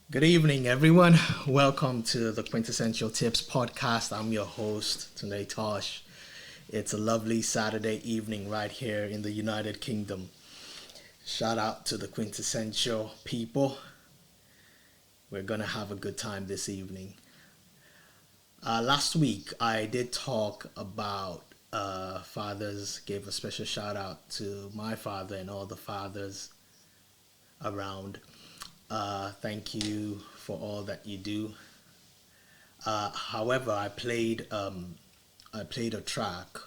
Good evening, everyone. Welcome to the Quintessential Tips podcast. I'm your host, Tunde Tosh. It's a lovely Saturday evening right here in the United Kingdom. Shout out to the Quintessential people. We're going to have a good time this evening. Last week, I did talk about fathers, gave a special shout out to my father and all the fathers around. Thank you for all that you do. However, I played a track,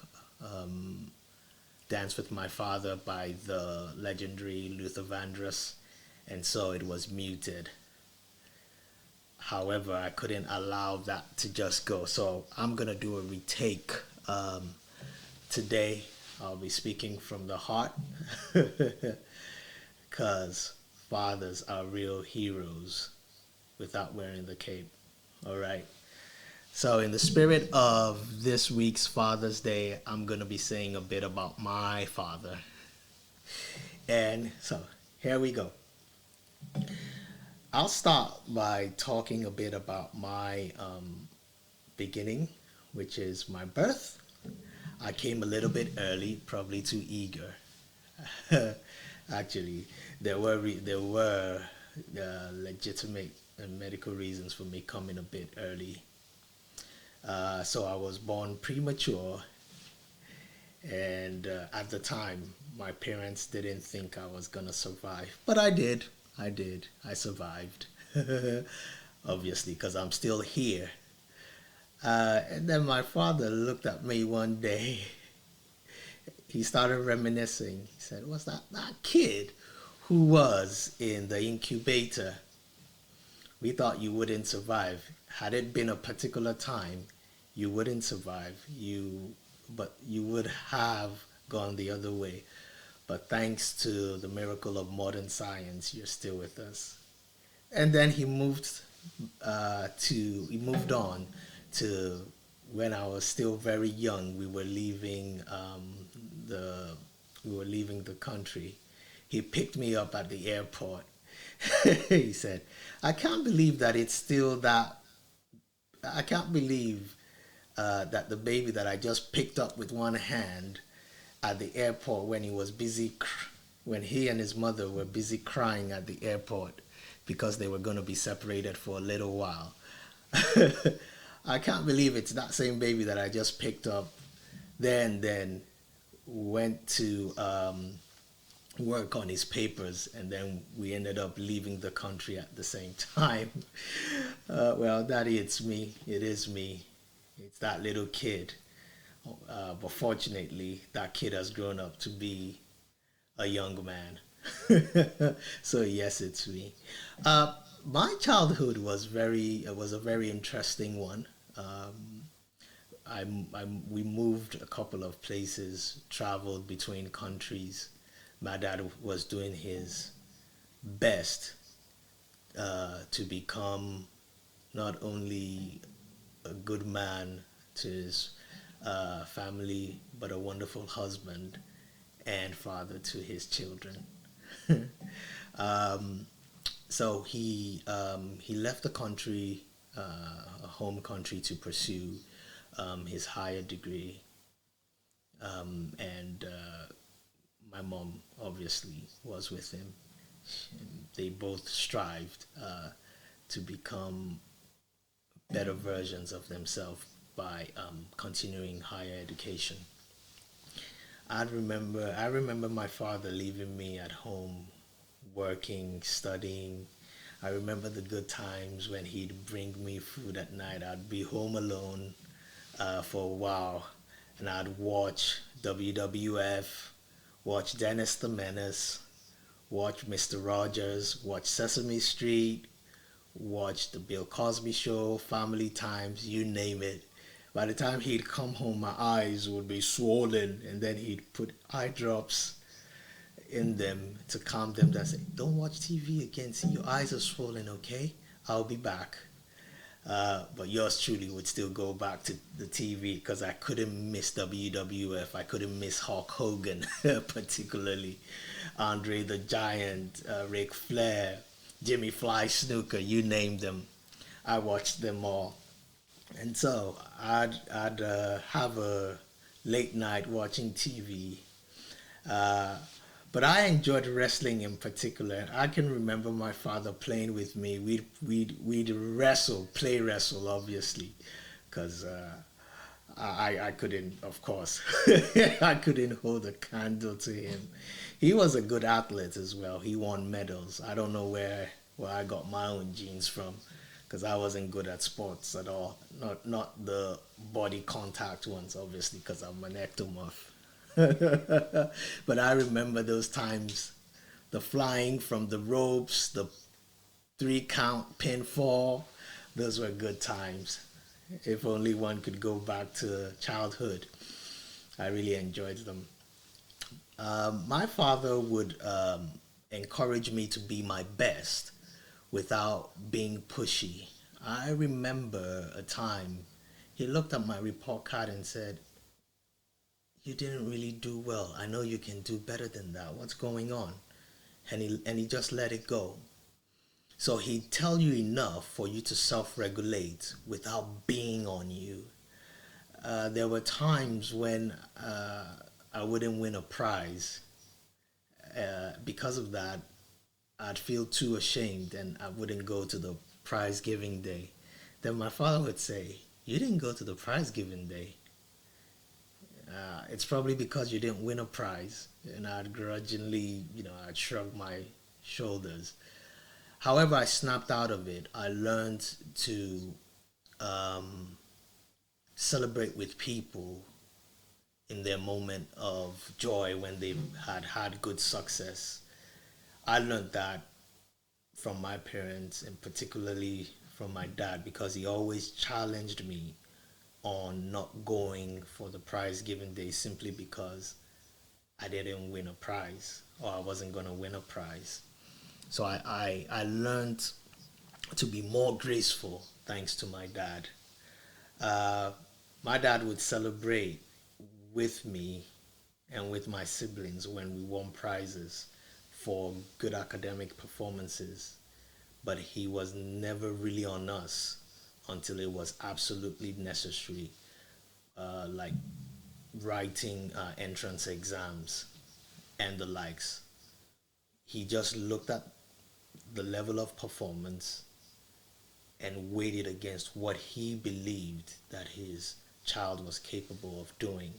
um, "Dance with My Father" by the legendary Luther Vandross, and so it was muted. However, I couldn't allow that to just go, so I'm gonna do a retake today. I'll be speaking from the heart, because fathers are real heroes without wearing the cape. All right. So, in the spirit of this week's Father's Day, I'm going to be saying a bit about my father. And so, here we go. I'll start by talking a bit about my beginning, which is my birth. I came a little bit early, probably too eager. Actually, there were legitimate medical reasons for me coming a bit early. So I was born premature, and at the time, my parents didn't think I was gonna survive, but I did. I did. I survived, obviously, because I'm still here. And then my father looked at me one day. He started reminiscing. He said, "Was that kid who was in the incubator? We thought you wouldn't survive. Had it been a particular time, you wouldn't survive. But you would have gone the other way. But thanks to the miracle of modern science, you're still with us." And then he moved on to when I was still very young. The we were leaving the country. He picked me up at the airport. He said, "I can't believe that it's still that. I can't believe that the baby that I just picked up with one hand at the airport when when he and his mother were busy crying at the airport because they were going to be separated for a little while. I can't believe it's that same baby that I just picked up, then went to work on his papers, and then we ended up leaving the country at the same time." Well, Daddy, it's me. It is me. It's that little kid. But fortunately, that kid has grown up to be a young man. So yes, it's me. My childhood was a very interesting one. Um, we moved a couple of places, traveled between countries. My dad was doing his best to become not only a good man to his family, but a wonderful husband and father to his children. um, so he left the country, a home country, to pursue his higher degree, and my mom obviously was with him. They both strived to become better versions of themselves by continuing higher education. I remember my father leaving me at home, working, studying. I remember the good times when he'd bring me food at night. I'd be home alone for a while, and I'd watch WWF, watch Dennis the Menace, watch Mr. Rogers, watch Sesame Street, watch the Bill Cosby Show, Family Times, you name it. By the time he'd come home, my eyes would be swollen, and then he'd put eye drops in them to calm them down. Say, "Don't watch TV again. See, your eyes are swollen. Okay, I'll be back." But yours truly would still go back to the TV because I couldn't miss WWF. I couldn't miss Hulk Hogan, particularly Andre the Giant, Ric Flair. Jimmy Fly, Snooker, you name them. I watched them all. And so I'd have a late night watching TV. Uh, but I enjoyed wrestling in particular. I can remember my father playing with me. We'd wrestle, play wrestle, obviously, because I couldn't, of course, I couldn't hold a candle to him. He was a good athlete as well. He won medals. I don't know where I got my own genes from, because I wasn't good at sports at all. Not the body contact ones, obviously, because I'm an ectomorph. But I remember those times, the flying from the ropes, the 3 count pinfall. Those were good times. If only one could go back to childhood. I really enjoyed them. My father would encourage me to be my best without being pushy. I remember a time he looked at my report card and said, "You didn't really do well. I know you can do better than that. What's going on?" And he just let it go. So he'd tell you enough for you to self regulate without being on you. There were times when I wouldn't win a prize. Because of that, I'd feel too ashamed and I wouldn't go to the prize giving day. Then my father would say, "You didn't go to the prize giving day. It's probably because you didn't win a prize." And I'd grudgingly, I'd shrug my shoulders. However, I snapped out of it. I learned to um, celebrate with people in their moment of joy when they had good success. I learned that from my parents and particularly from my dad because he always challenged me on not going for the prize given day simply because I didn't win a prize or I wasn't going to win a prize. So I learned to be more graceful thanks to my dad. Uh, my dad would celebrate with me and with my siblings when we won prizes for good academic performances, but he was never really on us until it was absolutely necessary, like writing entrance exams and the likes. He just looked at the level of performance and weighed it against what he believed that his child was capable of doing.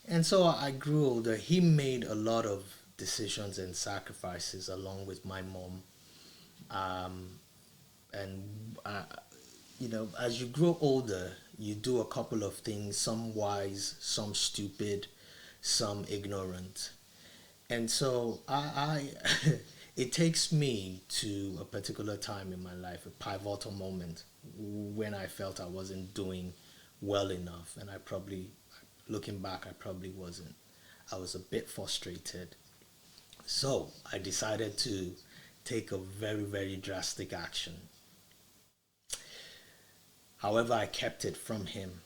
And so I grew older. He made a lot of decisions and sacrifices along with my mom. Um, and as you grow older, you do a couple of things, some wise, some stupid, some ignorant. And so it takes me to a particular time in my life, a pivotal moment when I felt I wasn't doing well enough. And looking back, I probably wasn't. I was a bit frustrated. So I decided to take a very, very drastic action. However, I kept it from him.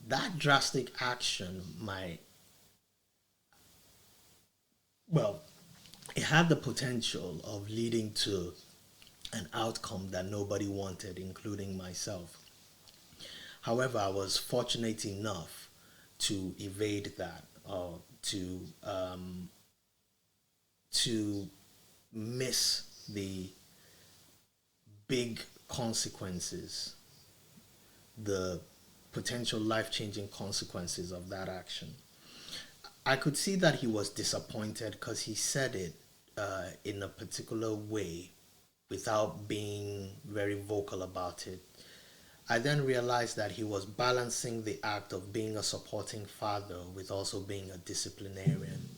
That drastic action well, it had the potential of leading to an outcome that nobody wanted, including myself. However, I was fortunate enough to evade that or to miss the big consequences, the potential life changing consequences of that action. I could see that he was disappointed because he said it in a particular way without being very vocal about it. I then realized that he was balancing the act of being a supporting father with also being a disciplinarian.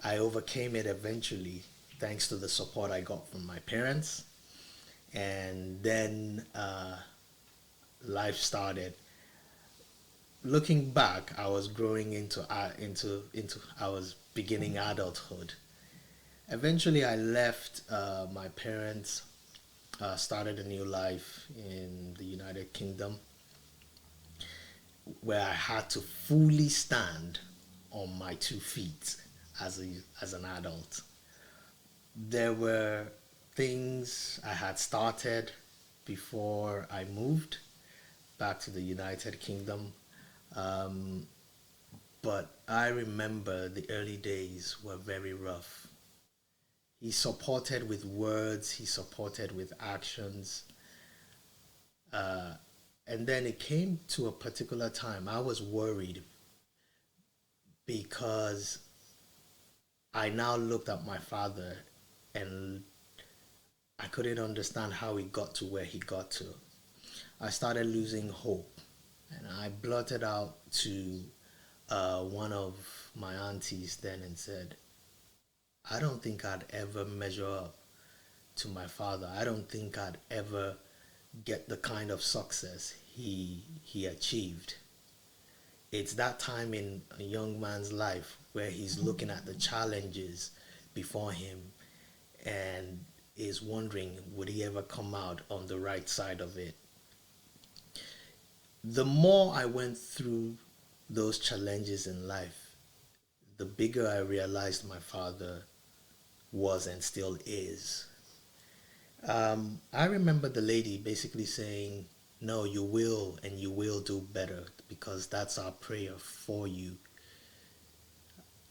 I overcame it eventually thanks to the support I got from my parents. And then life started. Looking back, I was growing into I was beginning adulthood. Eventually, I left my parents, started a new life in the United Kingdom, where I had to fully stand on my 2 feet as an adult. There were things I had started before I moved back to the United Kingdom. Um, but I remember the early days were very rough. He supported with words, he supported with actions. And then it came to a particular time. I was worried because I now looked at my father and I couldn't understand how he got to where he got to. I started losing hope and I blurted out to one of my aunties then and said, I don't think I'd ever measure up to my father. I don't think I'd ever get the kind of success he achieved. It's that time in a young man's life where he's looking at the challenges before him and is wondering would he ever come out on the right side of it. The more I went through those challenges in life, the bigger I realized my father was and still is. I remember the lady basically saying, no, you will and you will do better because that's our prayer for you.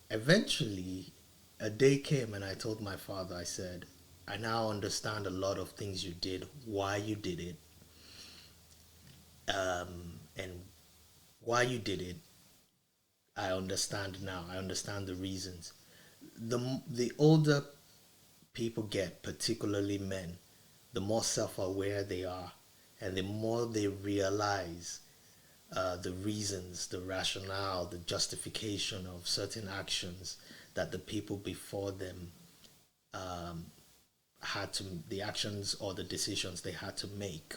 Eventually, a day came and I told my father, I said, I now understand a lot of things you did, why you did it, and why you did it. I understand now. I understand the reasons. The older people get, particularly men, the more self-aware they are, and the more they realize the reasons, the rationale, the justification of certain actions that the people before them had to, the actions or the decisions they had to make.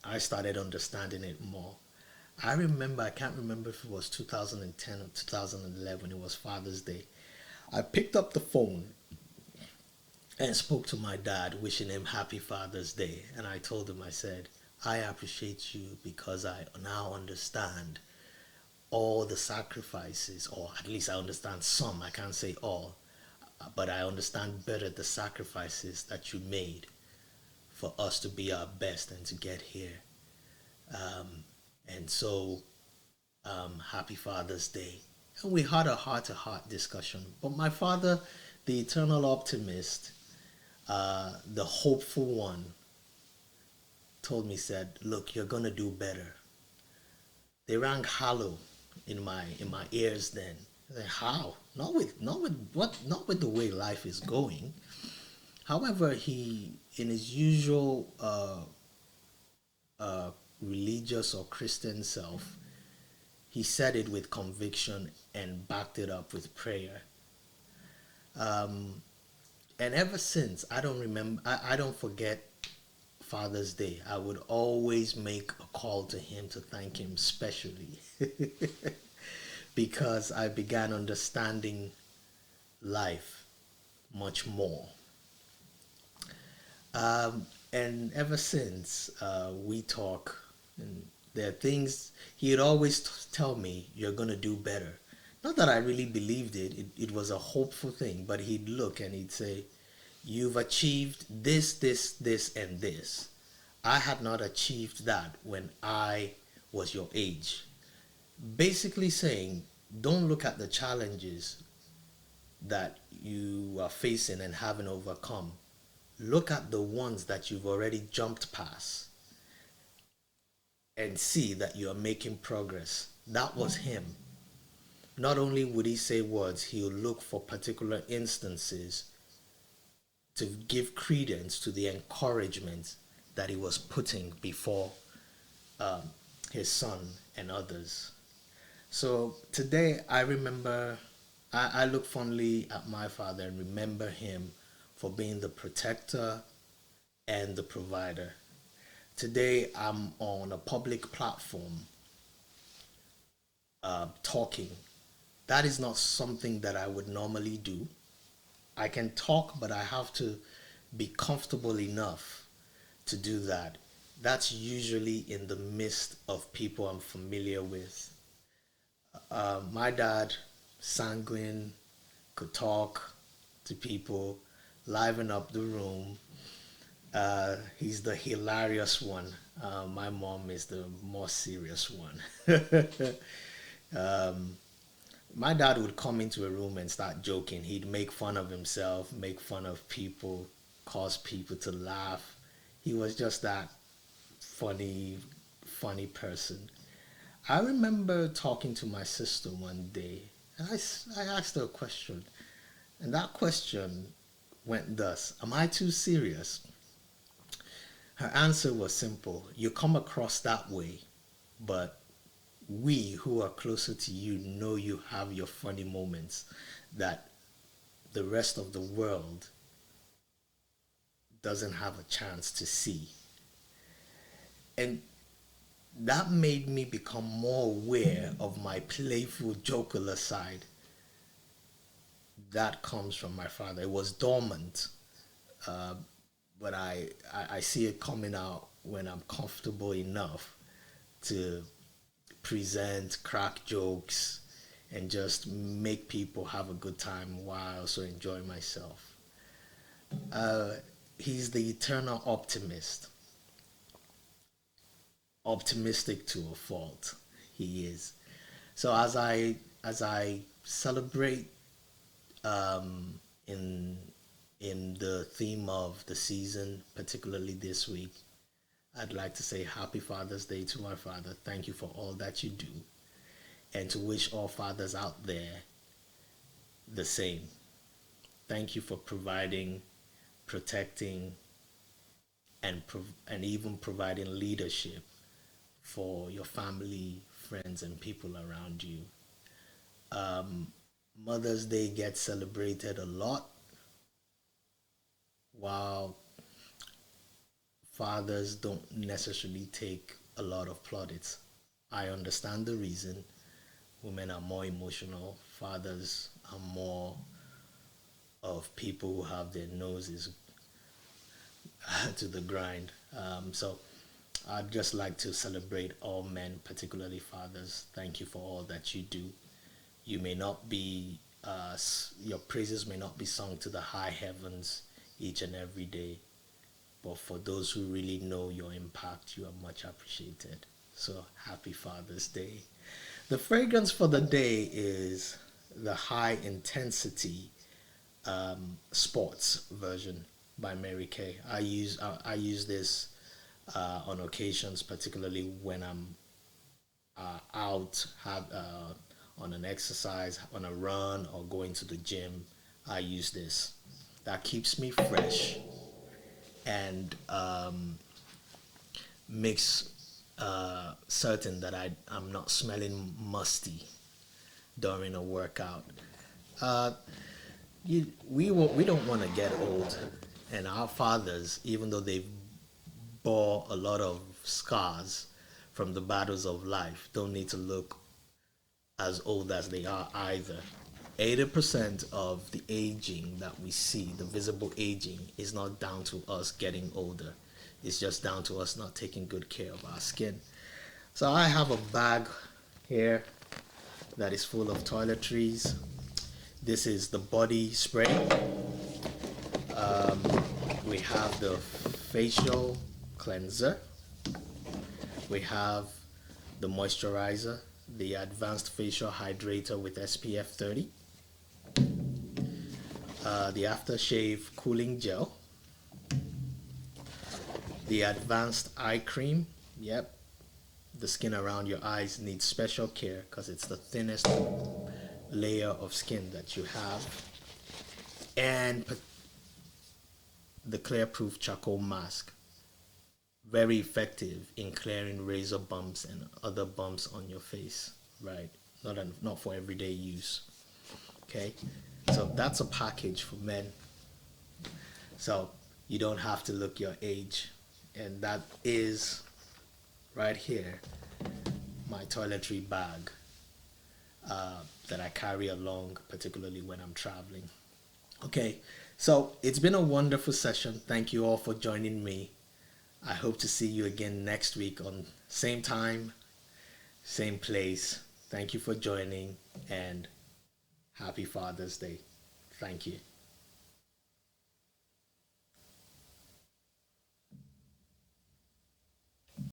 I started understanding it more. I remember, I can't remember if it was 2010 or 2011, it was Father's Day. I picked up the phone and spoke to my dad, wishing him happy Father's Day. And I told him, I said, I appreciate you because I now understand all the sacrifices, or at least I understand some, I can't say all, but I understand better the sacrifices that you made for us to be our best and to get here. And so, happy Father's Day. And we had a heart to heart discussion. But my father, the eternal optimist, the hopeful one, told me, said, look, you're gonna do better. They rang hollow in my ears then. I said, how? Not with the way life is going. However, he in his usual religious or Christian self, he said it with conviction and backed it up with prayer. And ever since, I don't forget Father's Day. I would always make a call to him to thank him specially because I began understanding life much more. And ever since we talk, and there are things he'd always tell me, you're going to do better. Not that I really believed it was a hopeful thing, but he'd look and he'd say, you've achieved this, and this. I had not achieved that when I was your age. Basically saying, don't look at the challenges that you are facing and haven't overcome. Look at the ones that you've already jumped past and see that you are making progress. That was him. Not only would he say words, he'll look for particular instances to give credence to the encouragement that he was putting before um, his son and others. So today I remember, I look fondly at my father and remember him for being the protector and the provider. Today I'm on a public platform talking. That is not something that I would normally do. I can talk, but I have to be comfortable enough to do that. That's usually in the midst of people I'm familiar with. My dad, sanguine, could talk to people liven up the room. He's the hilarious one. My mom is the more serious one. My dad would come into a room and start joking. He'd make fun of himself, make fun of people, cause people to laugh. He was just that funny, funny person. I remember talking to my sister one day, and I asked her a question, and that question went thus: am I too serious? Her answer was simple: you come across that way, but we who are closer to you know you have your funny moments that the rest of the world doesn't have a chance to see. And that made me become more aware of my playful, jocular side that comes from my father. It was dormant, uh, but I see it coming out when I'm comfortable enough to present, crack jokes, and just make people have a good time while I also enjoy myself. Uh, he's the eternal optimist, optimistic to a fault. He is. So as I celebrate in the theme of the season, particularly this week, I'd like to say Happy Father's Day to my father. Thank you for all that you do, and to wish all fathers out there the same. Thank you for providing, protecting, and even providing leadership for your family, friends, and people around you. Mother's Day gets celebrated a lot, while fathers don't necessarily take a lot of plaudits. I understand the reason. Women are more emotional, fathers are more of people who have their noses to the grind. So I'd just like to celebrate all men, particularly fathers. Thank you for all that you do. You may not be, your praises may not be sung to the high heavens each and every day, but for those who really know your impact, you are much appreciated. So happy Father's Day. The fragrance for the day is the high intensity sports version by Mary Kay. I use this on occasions, particularly when I'm out have on an exercise, on a run, or going to the gym. I use this. That keeps me fresh and makes certain that I'm not smelling musty during a workout. Uh, we don't want to get old, and our fathers, even though they've bore a lot of scars from the battles of life, don't need to look as old as they are either. 80% of the aging that we see, the visible aging, is not down to us getting older. It's just down to us not taking good care of our skin. So I have a bag here that is full of toiletries. This is the body spray. Um, we have the facial cleanser. We have the moisturizer, the advanced facial hydrator with SPF 30, the aftershave cooling gel, the advanced eye cream. Yep, the skin around your eyes needs special care because it's the thinnest layer of skin that you have, and the clear proof charcoal mask, very effective in clearing razor bumps and other bumps on your face, right? Not for everyday use. Okay, so that's a package for men, so you don't have to look your age. And that is right here my toiletry bag that I carry along, particularly when I'm traveling. Okay, so it's been a wonderful session. Thank you all for joining me. I hope to see you again next week on same time, same place. Thank you for joining, and happy Father's Day. Thank you.